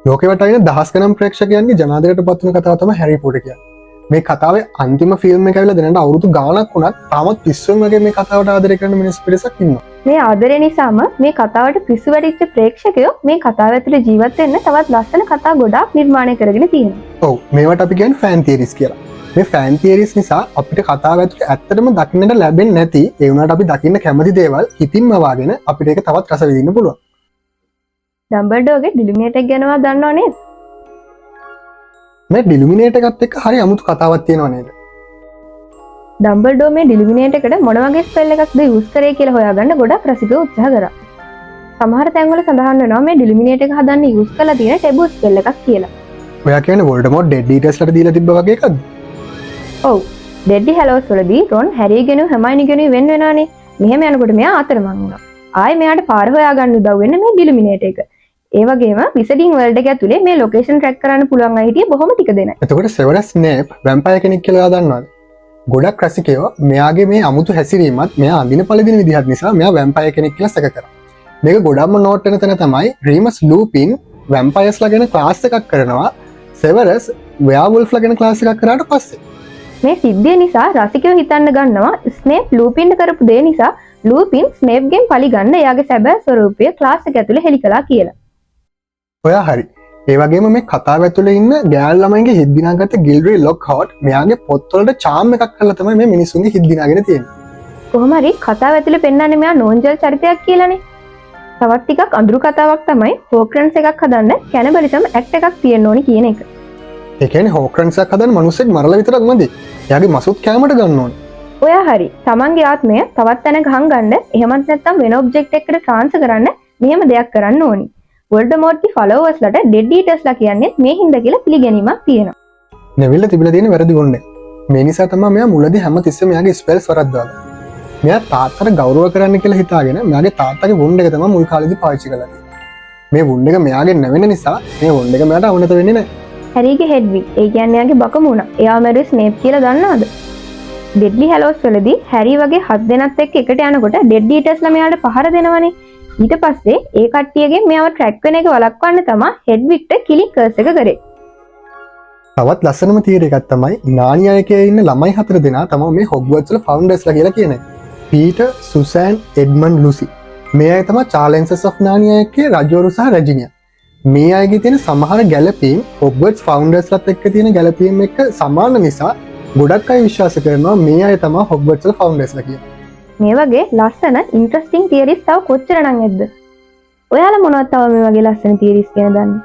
ලෝකෙ වටාගෙන දහස් ගණන් ප්‍රේක්ෂකයන්ගේ ජනාදරයට පත් වෙන කතාව තමයි හැරි පොටර් කියන්නේ. මේ කතාවේ අන්තිම ෆිල්ම් එක ඇවිල්ලා දැනට අවුරුදු ගාණක් වුණත් තාමත් පිස්සුවෙන් වගේ මේ කතාවට ආදරය කරන මිනිස් පිරිසක් ඉන්නවා. මේ ආදරය නිසාම මේ කතාවට පිස්සු වැටිච්ච ප්‍රේක්ෂකයෝ මේ කතාව ඇතුලේ ජීවත් වෙන්න තවත් ලස්සන කතා ගොඩාක් නිර්මාණය කරගෙන තියෙනවා. ඔව් මේවට අපි කියන්නේ ෆෑන් තියරිස් කියලා. මේ ෆෑන් තියරිස් නිසා අපිට කතාව ඇතුලේ ඇත්තටම දකින්නට ලැබෙන්නේ නැති ඒ වුණාට අපි දකින්න කැමති දේවල් හිතින්ම වාගෙන අපිට ඒක තවත් රස විඳින්න පුළුවන්. ඩම්බල්ඩෝගේ ඩිලිමිනේටර් ගැනවත් දන්නව නේද? මේ ඩිලිමිනේටර් එකත් එක්ක හරි අමුතු කතාවක් තියෙනවා නේද? ඩම්බල්ඩෝ මේ ඩිලිමිනේටර් එකට මොන වගේ ස්පෙල් එකක්ද යූස් කරේ කියලා හොයාගන්න ගොඩක් රසිකව උත්සාහ කරා. සමහර තැන්වල සඳහන් වෙනවා මේ ඩිලිමිනේටර් එක හදන්න යූස් කරලා තියෙන ටැබු ස්පෙල් එකක් කියලා. ඔයා කියන්නේ වෝල්ඩමෝට් ඩෙඩ් ඊටර්ස්ලට දීලා තිබ්බ වගේ එකක්ද? ඔව්. ඩෙඩ්ලි හැලෝස් වලදී රොන් හැරි ගෙනු හැමයිනි ගෙනු වෙන වෙනානේ. මෙහෙම යනකොට මෙයා අතරමං වුණා. ආයේ මෙයාට පාර හොයාගන්න උදව් වෙන්න මේ ඩිලිමිනේටර් එක. ඒ වගේම විසඩින් වර්ල්ඩ් එක ඇතුලේ මේ ලොකේෂන් ට්‍රැක් කරන්න පුළුවන් අය හිටියේ බොහොම ටික දෙනෙක්. එතකොට සෙවරස් ස්නේප් වැම්පයර් කෙනෙක් කියලා දන්නවද? ගොඩක් රසිකයෝ මෙයාගේ මේ අමුතු හැසිරීමත් මෙයා අඳින පළදින විදිහත් නිසා මෙයා වැම්පයර් කෙනෙක් කියලා සැක කරා. මේක ගොඩක්ම නෝට් වෙන තැන තමයි රීමස් ලූපින් වැම්පයර්ස්ලා ගැන ක්ලාස් එකක් කරනවා සෙවරස් වෙයාවුල්ෆ්ලා ගැන ක්ලාස් එකක් කරාට පස්සේ. මේ සිද්ධිය නිසා රසිකයෝ හිතන්න ගන්නවා ස්නේප් ලූපින්ට කරපු දේ නිසා ලූපින් ස්නේප්ගෙන් පලි ගන්න එයාගේ සැබෑ ස්වරූපය ක්ලාස් එක ඇතුලේ හෙළි කළා කියලා. ඔයා හරි. ඒ වගේම මේ කතාව ඇතුලේ ඉන්න ගෑල් ළමයින්ගේ හිත් දිනාගත්ත ගිල්ඩරි ලොක්හෝට් මෙයාගේ පොත්වලට චාම් එකක් කරලා තමයි මේ මිනිස්සුන්ගේ හිත් දිනාගෙන තියෙන්නේ. කොහොම හරි කතාව ඇතුලේ පෙන්වන්නේ මෙයා නෝන්ජල් චරිතයක් කියලානේ. තවත් ටිකක් අඳුරු කතාවක් තමයි හෝක්‍රන්ස් එකක් හදන්න කැනබලිසම් ඇක්ට් එකක් තියෙන්න ඕනි කියන එක. ඒ කියන්නේ හෝක්‍රන්ස් එකක් හදන්න මිනිස්සෙක් මරලා විතරක් මදි. එයාගේ මසුත් කැමරට ගන්න ඕනේ. ඔයා හරි. තමන්ගේ ආත්මය තවත් තැනක හංගන්න එහෙමත් නැත්නම් වෙන ඔබ්ජෙක්ට් එකකට ට්‍රාන්ස්ෆර් කරන්න මෙහෙම දෙයක් කරන්න ඕනි. වෝල්ඩමෝර්ට්ගේ ෆලෝවර්ස්ලට ඩෙඩ් ඊටර්ස්ලා කියන්නේ මේ හින්දා කියලා පිළිගැනීමක් තියෙනවා. නෙවිල්ල තිබිලා තියෙන වැරදි ගොන්නේ. මේ නිසා තමයි මෙයා මුලදී හැමතිස්සෙම මෙයාගේ ස්පෙල්ස් වරද්දාගන්නේ. මෙයා තාත්තට ගෞරව කරන්න කියලා හිතාගෙන මෙයාගේ තාත්තගේ වුන්ඩ් එක තමයි මුල් කාලේදී පාවිච්චි කරලා තියෙන්නේ. මේ වුන්ඩ් එක මෙයාගේ නැවෙන නිසා මේ වුන්ඩ් එක මෙයාට අවනත වෙන්නේ නැහැ. හැරිගේ හෙඩ්විග් ඒ කියන්නේ එයාගේ බකමුණ. එයා මැරුවේ ස්නේප් කියලා දන්නවද? ඩෙඩ්ලි හැලෝස් වලදී හැරි වගේ 7 දෙනාත් එක්ක එකට යනකොට ඩෙඩ් ඊටර්ස්ලා මෙයාට පහර දෙනවනේ. ඊට පස්සේ ඒ කට්ටියගෙන් මෙයාව ට්‍රැක් වෙන එක වළක්වන්න තමයි හෙඩ්විග්ට කිලික් කර්ස් එක කරේ. තවත් ලස්සනම තියරි එකක් තමයි නානියායකයේ ඉන්න ළමයි 4 දෙනා තමයි මේ හොග්වර්ට්ස් වල ෆවුන්ඩර්ස්ලා කියලා කියන එක. Peter, Susan, Edmund, Lucy. මේ අය තමයි චාලෙන්සර්ස් ඔෆ් නානියායකයේ රජවරු සහ රැජිනියා. මේ අයගේ තියෙන සමහර ගැලපීම් හොග්වර්ට්ස් ෆවුන්ඩර්ස්ලාත් එක්ක තියෙන ගැලපීම් එක්ක සමාන නිසා ගොඩක් අය විශ්වාස කරනවා මේ අය තමයි හොග්වර්ට්ස් වල ෆවුන්ඩර්ස්ලා කියලා. මේ වගේ ලස්සන ඉන්ට්‍රස්ටිං තියරිස් තව කොච්චර නම් ඇද්ද? ඔයාලා මොනවද තව මේ වගේ ලස්සන තියරිස් ගැන දන්නේ?